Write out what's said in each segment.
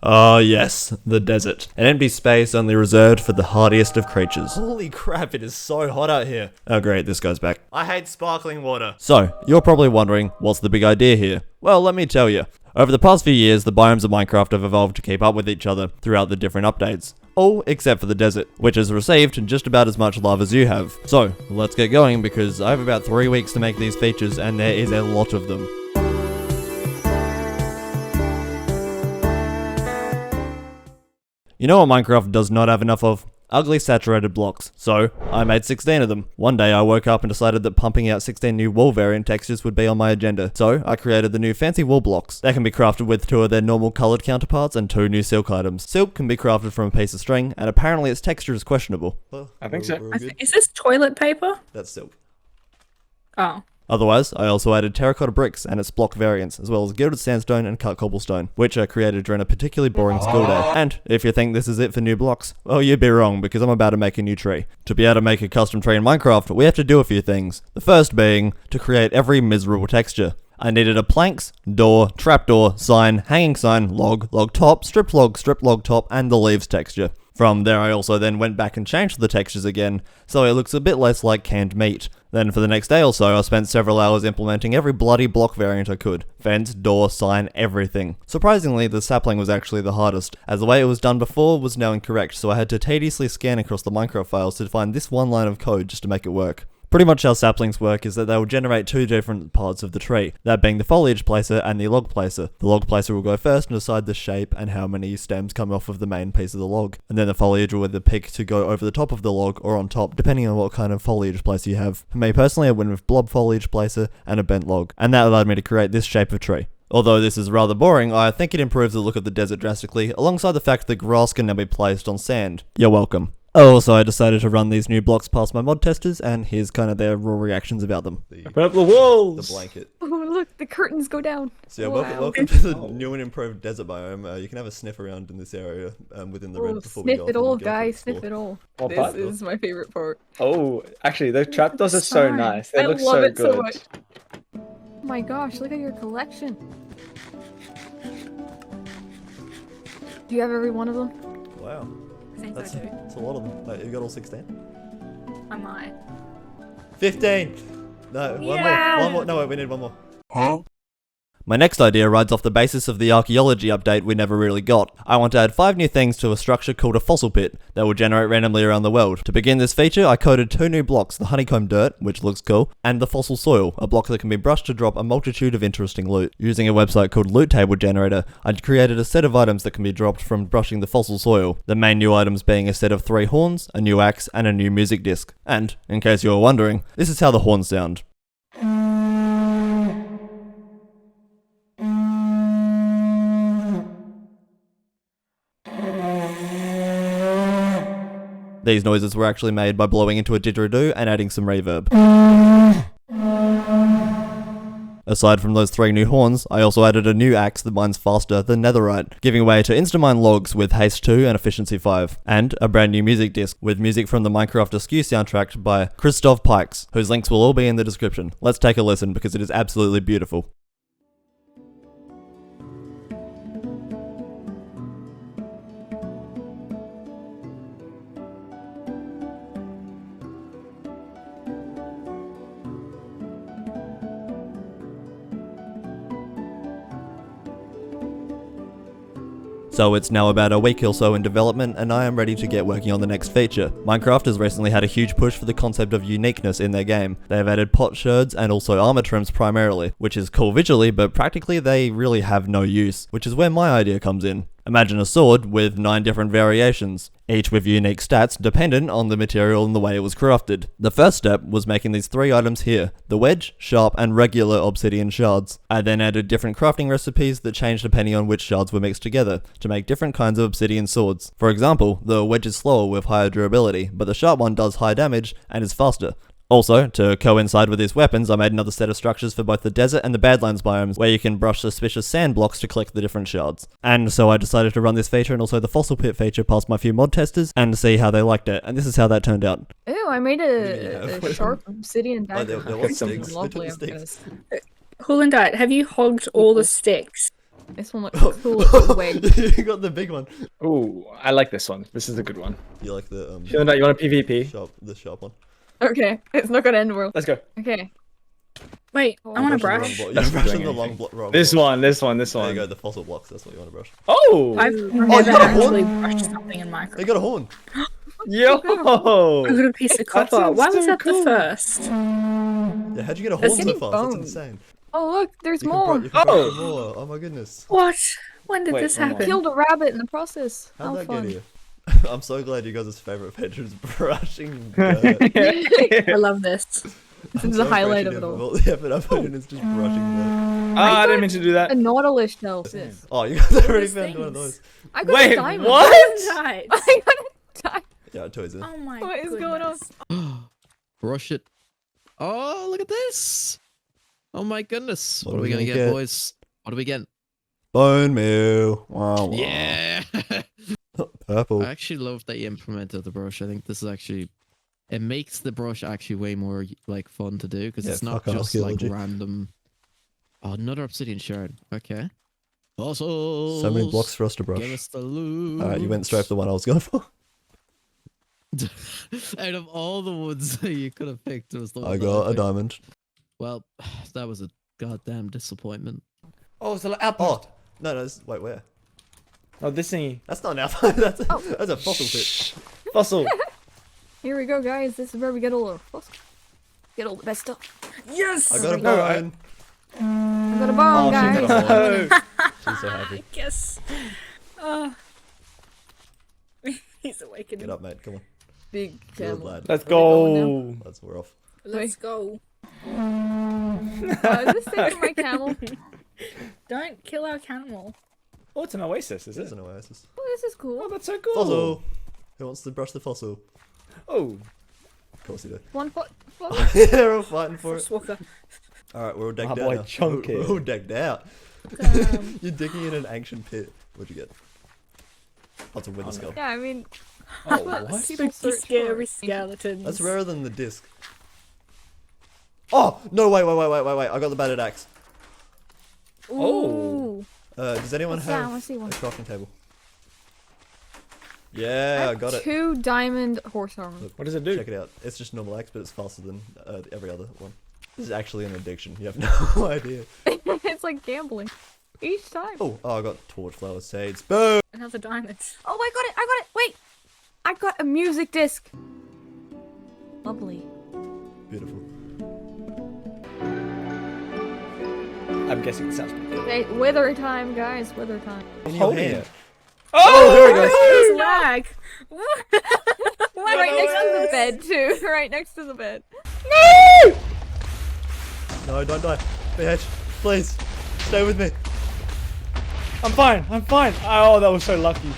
Oh yes, the desert. An empty space only reserved for the hardiest of creatures. Holy crap, it is so hot out here. Oh great, this goes back. I hate sparkling water. So, you're probably wondering, what's the big idea here? Well, let me tell you. Over the past few years, the biomes of Minecraft have evolved to keep up with each other throughout the different updates. All except for the desert, which has received just about as much love as you have. So, let's get going because I have about 3 weeks to make these features and there is a lot of them. You know what Minecraft does not have enough of? Ugly saturated blocks. So, I made 16 of them. One day I woke up and decided that pumping out 16 new wall variant textures would be on my agenda. So, I created the new fancy wall blocks. They can be crafted with 2 of their normal coloured counterparts and 2 new silk items. Silk can be crafted from a piece of string, and apparently its texture is questionable. Well, I think so. Is this toilet paper? That's silk. Oh. Otherwise, I also added terracotta bricks and its block variants, as well as gilded sandstone and cut cobblestone, which I created during a particularly boring school day. And if you think this is it for new blocks, well, you'd be wrong, because I'm about to make a new tree. To be able to make a custom tree in Minecraft, we have to do a few things. The first being to create every miserable texture. I needed a planks, door, trapdoor, sign, hanging sign, log top, strip log top, and the leaves texture. From there I also then went back and changed the textures again, so it looks a bit less like canned meat. Then for the next day or so I spent several hours implementing every bloody block variant I could. Fence, door, sign, everything. Surprisingly, the sapling was actually the hardest, as the way it was done before was now incorrect, so I had to tediously scan across the Minecraft files to find this one line of code just to make it work. Pretty much how saplings work is that they will generate 2 different parts of the tree, that being the foliage placer and the log placer. The log placer will go first and decide the shape and how many stems come off of the main piece of the log, and then the foliage will either pick to go over the top of the log or on top, depending on what kind of foliage placer you have. For me personally, I went with blob foliage placer and a bent log, and that allowed me to create this shape of tree. Although this is rather boring, I think it improves the look of the desert drastically, alongside the fact that grass can now be placed on sand. You're welcome. Also, I decided to run these new blocks past my mod testers, and here's kind of their raw reactions about them. Open up the walls! The blanket. Oh, look, the curtains go down. So yeah, Wow. welcome to the new and improved desert biome. You can have a sniff around in this area within the red before we go Sniff it off all, and go guys. for Sniff it all. What This part? is my favorite part. Oh, actually, the trapdoors are so Fine. nice. They I look love so it good. so much. Oh my gosh, look at your collection. Do you have every one of them? Wow, I think that's so too. a lot of them. Wait, you got all 16? I might. 15! No, one Yeah! more. One more. No, wait, we need one more. Huh? My next idea rides off the basis of the archaeology update we never really got. I want to add 5 new things to a structure called a fossil pit that will generate randomly around the world. To begin this feature, I coded 2 new blocks, the honeycomb dirt, which looks cool, and the fossil soil, a block that can be brushed to drop a multitude of interesting loot. Using a website called Loot Table Generator, I created a set of items that can be dropped from brushing the fossil soil, the main new items being a set of 3 horns, a new axe, and a new music disc. And, in case you were wondering, this is how the horns sound. These noises were actually made by blowing into a didgeridoo and adding some reverb. Aside from those 3 new horns, I also added a new axe that mines faster than netherite, giving way to insta-mine logs with haste 2 and efficiency 5, and a brand new music disc with music from the Minecraft Askew soundtrack by Christoph Pikes, whose links will all be in the description. Let's take a listen because it is absolutely beautiful. So it's now about a week or so in development and I am ready to get working on the next feature. Minecraft has recently had a huge push for the concept of uniqueness in their game. They have added potsherds and also armor trims primarily, which is cool visually, but practically they really have no use, which is where my idea comes in. Imagine a sword with 9 different variations, each with unique stats dependent on the material and the way it was crafted. The first step was making these 3 items here, the wedge, sharp, and regular obsidian shards. I then added different crafting recipes that changed depending on which shards were mixed together, to make different kinds of obsidian swords. For example, the wedge is slower with higher durability, but the sharp one does high damage and is faster. Also, to coincide with these weapons, I made another set of structures for both the desert and the Badlands biomes, where you can brush suspicious sand blocks to collect the different shards. And so I decided to run this feature and also the fossil pit feature past my few mod testers, and see how they liked it, and this is how that turned out. Ew, I made Yeah. a sharp obsidian Oh, dagger. there was Something sticks. lovely They took the of sticks. this. Cool and Diet, have you hogged all the sticks? This one looks cool. It's a wig. You got the big one. Ooh, I like this one. This is a good one. You like the You want a PvP? sharp one. Okay, it's not gonna end well. Let's go. Okay. Wait, I want a brush. You're That's brushing the doing long anything. block. This one. There you go, the fossil blocks. That's what you want to brush. Oh! I've you never got a horn? actually brushed something in Minecraft. You got a horn. Yo! I got a piece of copper. sounds Why was so that cool. the first? Yeah, how'd you get a horn so getting fast? That's boned. insane. Oh look, there's You more. can brush Oh. more. Oh my goodness. What? When did Wait, this hold on. happen? Killed a rabbit in the process. How'd How that fun. get here? I'm so glad you guys' favorite feature is brushing dirt. I love this. This is the highlight of it all. The effort I put in is just brushing dirt. I didn't mean to do that. A nautilus shell. Sis. Oh, you guys already these found one of things? those. I got Wait, a diamond. what? Died. I got a diamond. Yeah, toys in. Oh my What is going on? goodness. Brush it. Oh, look at this. Oh my goodness. What What, are are we we gonna gonna get, get? boys? What are we getting? Bone meal. Wow. Yeah. Purple. I actually love that you implemented the brush. I think this is actually, it makes the brush actually way more like fun to do because Yeah, it's not fuck just like archaeology. random. Oh, another obsidian shard. Okay. Also, So many blocks for us to brush. Give us the loot. Alright, you went straight for the one I was going for. Out of all the ones you could have picked, it was the one I that got a picked. diamond. Well, that was a goddamn disappointment. Oh, it's an Oh, outpost. no, wait, where? Oh, this thingy. That's not an outpost. That's Oh. that's a fossil pit. Fossil. Here we go, guys. This is where we get all our fossil. Get all the best stuff. Yes! I got a No, bone. I got a bone, Oh, she guys. got a bone. Oh. She's so happy. Yes. He's awakening. Get up, mate. Come on. Big Good camel. lad. Let's Are we going go. Let's we're off. Let's go. Is this thing for my camel? Don't kill our camel. Oh, it's an oasis, is There's it? an oasis. Oh, this is Oh, cool. that's so cool. Fossil. Who wants to brush the fossil? Oh. Of course you do. One foot. They're all fighting for it. Swalker. Alright, we're all decked My out boy now. Chunky. We're all decked out. You're digging in an ancient pit. What'd you get? Lots of wither skull. Yeah, I mean, Oh, what? people Spooky, search scary for. skeletons. That's rarer than the disc. Oh! No, wait. I got the battered axe. Oh. Does anyone What's that? I have wanna see one. a crafting table? Yeah, I got it. 2 diamond horse armor. What does it do? Check it out. It's just normal axe, but it's faster than every other one. This is actually an addiction. You have no idea. It's like gambling. Each time. Oh, I got torch flower seeds. Boom! Another diamond. Oh, I got it. Wait. I got a music disc. Lovely. Beautiful. I'm guessing it sounds pretty good. Okay, wither time, guys. Wither time. In your Holding hand. it. Oh, there we go. There's lag. Right next to the bed, too. Right next to the bed. No, don't die. BH, please. Stay with me. I'm fine. Oh, that was so lucky.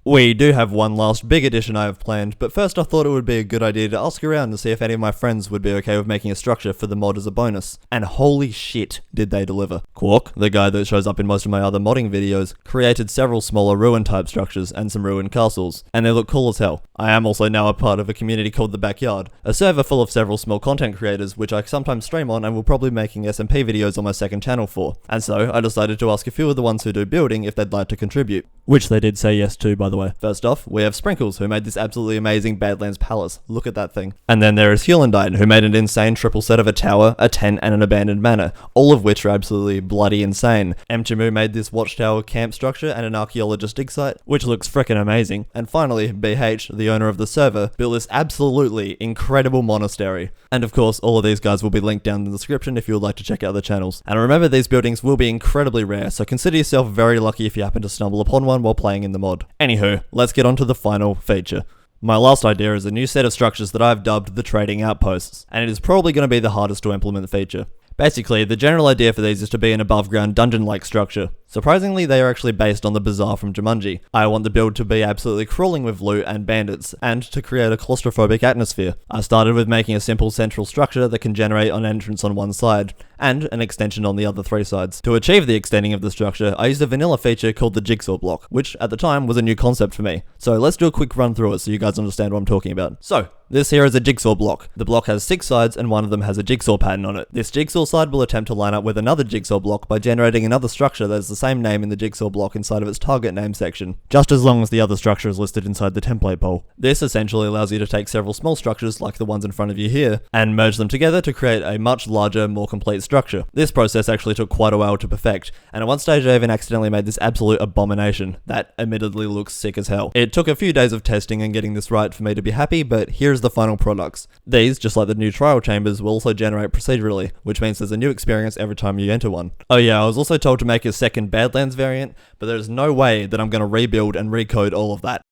We do have one last big addition I have planned, but first I thought it would be a good idea to ask around and see if any of my friends would be okay with making a structure for the mod as a bonus. And holy shit, did they deliver. Quark, the guy that shows up in most of my other modding videos, created several smaller ruin type structures and some ruined castles, and they look cool as hell. I am also now a part of a community called The Backyard, a server full of several small content creators which I sometimes stream on and will probably be making SMP videos on my second channel for. And so I decided to ask a few of the ones who do building if they'd like to contribute. Which they did say yes to, by the way. First off, we have Sprinkles, who made this absolutely amazing Badlands Palace. Look at that thing. And then there is Hulandine, who made an insane triple set of a tower, a tent, and an abandoned manor, all of which are absolutely bloody insane. Mchimu made this watchtower camp structure and an archaeologist dig site, which looks frickin' amazing. And finally, BH, the owner of the server, built this absolutely incredible monastery. And of course, all of these guys will be linked down in the description if you would like to check out the channels. And remember, these buildings will be incredibly rare, so consider yourself very lucky if you happen to stumble upon one while playing in the mod. Anywho, let's get on to the final feature. My last idea is a new set of structures that I've dubbed the Trading Outposts, and it is probably going to be the hardest to implement feature. Basically, the general idea for these is to be an above-ground dungeon-like structure. Surprisingly, they are actually based on the Bazaar from Jumanji. I want the build to be absolutely crawling with loot and bandits, and to create a claustrophobic atmosphere. I started with making a simple central structure that can generate an entrance on one side, and an extension on the other 3 sides. To achieve the extending of the structure, I used a vanilla feature called the jigsaw block, which at the time was a new concept for me. So let's do a quick run through it so you guys understand what I'm talking about. So, this here is a jigsaw block. The block has 6 sides and one of them has a jigsaw pattern on it. This jigsaw side will attempt to line up with another jigsaw block by generating another structure that is the same name in the jigsaw block inside of its target name section, just as long as the other structure is listed inside the template pool. This essentially allows you to take several small structures like the ones in front of you here, and merge them together to create a much larger, more complete structure. This process actually took quite a while to perfect, and at one stage I even accidentally made this absolute abomination that admittedly looks sick as hell. It took a few days of testing and getting this right for me to be happy, but here's the final products. These, just like the new trial chambers, will also generate procedurally, which means there's a new experience every time you enter one. Oh yeah, I was also told to make a second Badlands variant, but there's no way that I'm going to rebuild and recode all of that.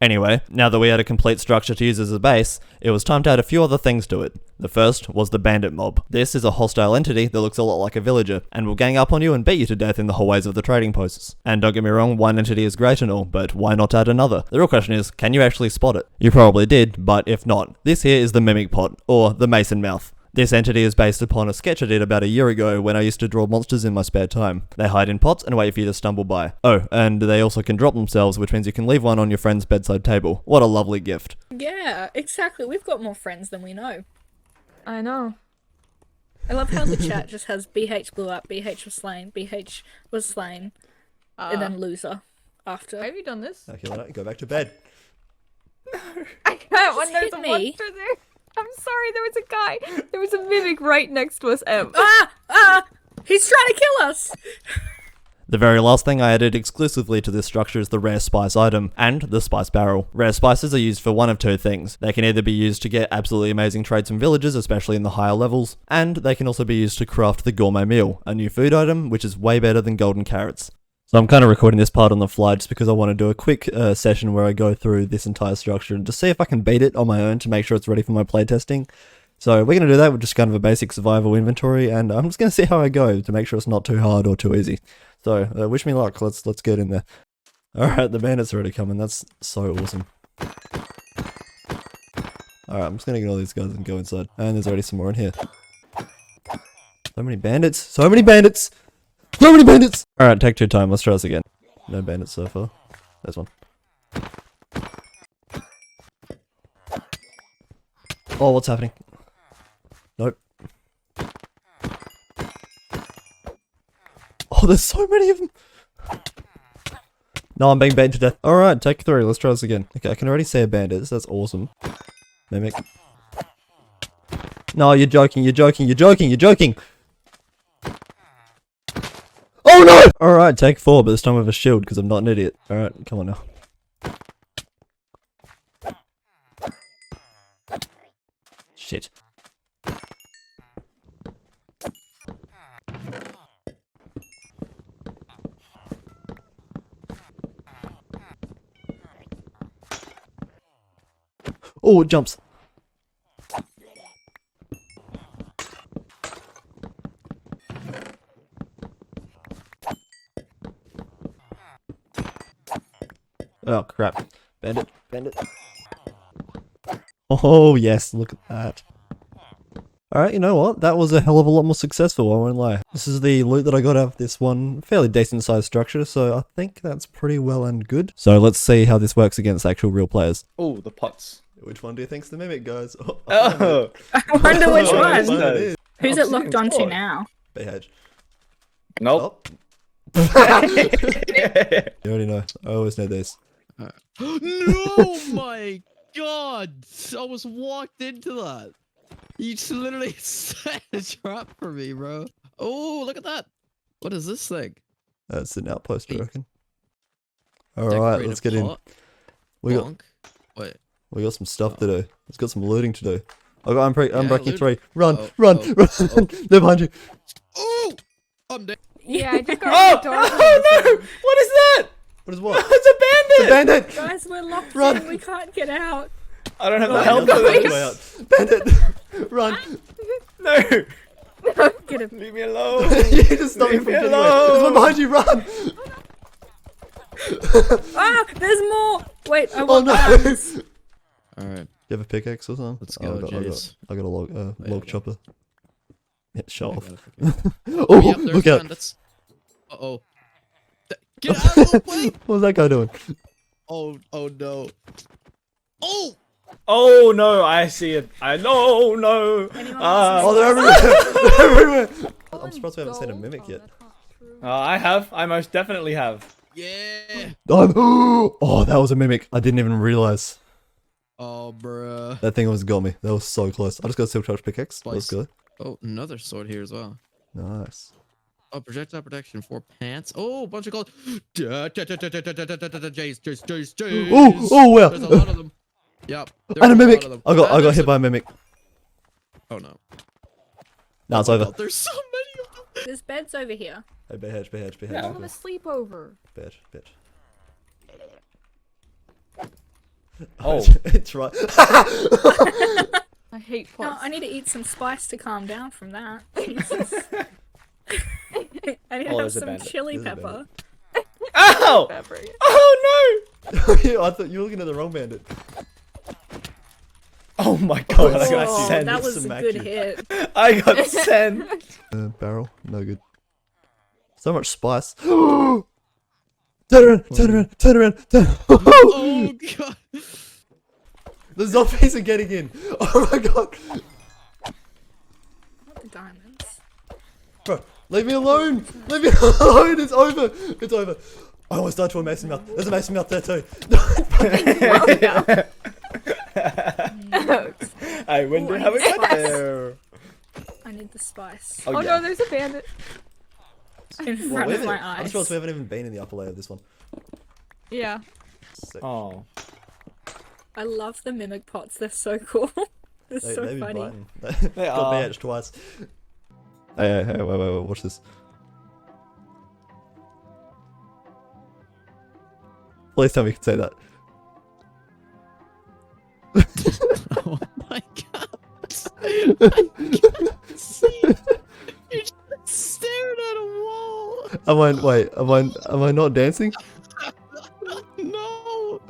Anyway, now that we had a complete structure to use as a base, it was time to add a few other things to it. The first was the bandit mob. This is a hostile entity that looks a lot like a villager, and will gang up on you and beat you to death in the hallways of the trading posts. And don't get me wrong, one entity is great and all, but why not add another? The real question is, can you actually spot it? You probably did, but if not, this here is the mimic pot, or the mason mouth. This entity is based upon a sketch I did about a year ago when I used to draw monsters in my spare time. They hide in pots and wait for you to stumble by. Oh, and they also can drop themselves, which means you can leave one on your friend's bedside table. What a lovely gift. Yeah, exactly. We've got more friends than we know. I know. I love how the chat just has BH blew up, BH was slain, BH was slain, and then loser after. Have you done this? Okay, go back to bed. I can't when Just there's hit a me. monster there. I'm sorry, there was a guy. There was a mimic right next to us, Em. He's trying to kill us! The very last thing I added exclusively to this structure is the rare spice item, and the spice barrel. Rare spices are used for one of two things. They can either be used to get absolutely amazing trades from villagers, especially in the higher levels, and they can also be used to craft the gourmet meal, a new food item which is way better than golden carrots. So I'm kind of recording this part on the fly just because I want to do a quick session where I go through this entire structure and just see if I can beat it on my own to make sure it's ready for my playtesting. So we're going to do that with just kind of a basic survival inventory, and I'm just going to see how I go to make sure it's not too hard or too easy. So wish me luck, let's get in there. Alright, the bandits are already coming, that's so awesome. Alright, I'm just going to get all these guys and go inside. And there's already some more in here. So many bandits! So many bandits! So many bandits! Alright, take 2 time, let's try this again. No bandits so far. There's one. Oh, what's happening? Nope. Oh, there's so many of them! No, I'm being beaten to death. Alright, take 3, let's try this again. Okay, I can already see a bandit, so that's awesome. Mimic. No, you're joking, you're joking, you're joking, you're joking! Oh no! Alright, take 4, but this time with a shield, because I'm not an idiot. Alright, come on now. Shit. Oh, it jumps. Oh crap. Bandit, bandit. Oh yes, look at that. Alright, you know what? That was a hell of a lot more successful, I won't lie. This is the loot that I got out of this one fairly decent sized structure, so I think that's pretty well and good. So let's see how this works against actual real players. Oh, the pots. Which one do you think's the mimic, guys? Oh! I wonder which Oh, one. no. It is. Who's it locked onto Spot. now? BH. Nope. Oh. You already know. I always know this. No, my god! I almost walked into that. You just literally set a trap for me, bro. Oh, look at that. What is this thing? That's an outpost, I reckon. Alright, let's get in. We got some stuff to do. Let's got some looting to do. I'm breaking 3. Run, run, run! They're behind you. Oh! I'm dead. Yeah, I just got Oh! the door. Oh no! What is that? What is what? It's a bandit! It's a bandit! Guys, we're locked Run. in. We can't get out. I don't have the Oh, help no, for no, this. way out. Bandit! Run! No! Get him. Leave me alone! You just stopped me Leave from me getting away. There's one alone. behind you, run! Ah, there's more. Wait, I Oh want no! guns. You Alright. have a pickaxe or something? Let's Oh, go, Jaiz. I got a log, yeah, log I chopper. Yeah, show off. Oh, Oh, yep, there's look out! bandits. Uh-oh. Get out of the way! What was that guy doing? Oh no. Oh! Oh no, I see it. No, no. Anyone Ah. Oh, they're everywhere! They're everywhere! I'm surprised we haven't seen a mimic yet. I have. I most definitely have. Yeah. Oh, that was a mimic. I didn't even realize. Oh, bruh. That thing almost got me. That was so close. I just got a silk touch pickaxe. That was Spice. good. Oh, another sword here as well. Nice. Oh, projectile protection 4 pants. Oh, bunch of gold. Jaiz. Oh wow. There's a lot of them. Yep. And a there's mimic. lot of them. I got And there's hit by a mimic. Oh no. Now it's Oh my over. God, there's so many of them. There's beds over here. Hey, BH. I want a sleepover. Bitch. Oh. It's right. I hate No, pots. I need to eat some spice to calm down from that. Jesus. I need to Oh, have there's a some bandit. chili There's a pepper. Ow! Pepper. Oh I thought you were looking at the wrong bandit. no! Oh my god, I got Oh, sent. that was a smacked good you. hit. I got sent. Barrel, no good. So much spice. Turn around. Oh God. The zombies are getting in. Oh my god. Not the diamonds. Bro, leave me alone. Leave me alone. It's over. It's over. I almost died to a mason mouth. There's a mason mouth there too. I wonder Ooh, how it got spice. there. I need the spice. Oh, Oh yeah. no, there's a bandit. In Well, front we of my haven't- I'm eyes. surprised we haven't even been in the upper layer of this one. Yeah. Sick. Oh. I love the mimic pots. They're so cool. They're so be funny. biting. They Got are. BH twice. Hey, wait, watch this. Please tell me you can say that. Oh my God. I can't see. You're just staring at a wall. Am I not dancing? No.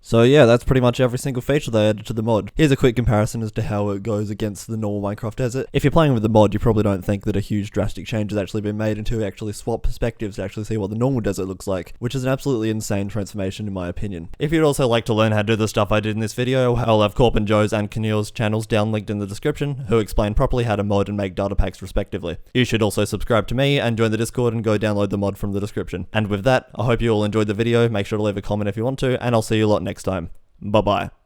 So yeah, that's pretty much every single feature they added to the mod. Here's a quick comparison as to how it goes against the normal Minecraft desert. If you're playing with the mod, you probably don't think that a huge drastic change has actually been made until you actually swap perspectives to actually see what the normal desert looks like, which is an absolutely insane transformation in my opinion. If you'd also like to learn how to do the stuff I did in this video, I'll have Corp and Joe's and Keneal's channels down linked in the description, who explain properly how to mod and make data packs respectively. You should also subscribe to me and join the Discord and go download the mod from the description. And with that, I hope you all enjoyed the video, make sure to leave a comment if you want to, and I'll see you a lot next time. Bye bye.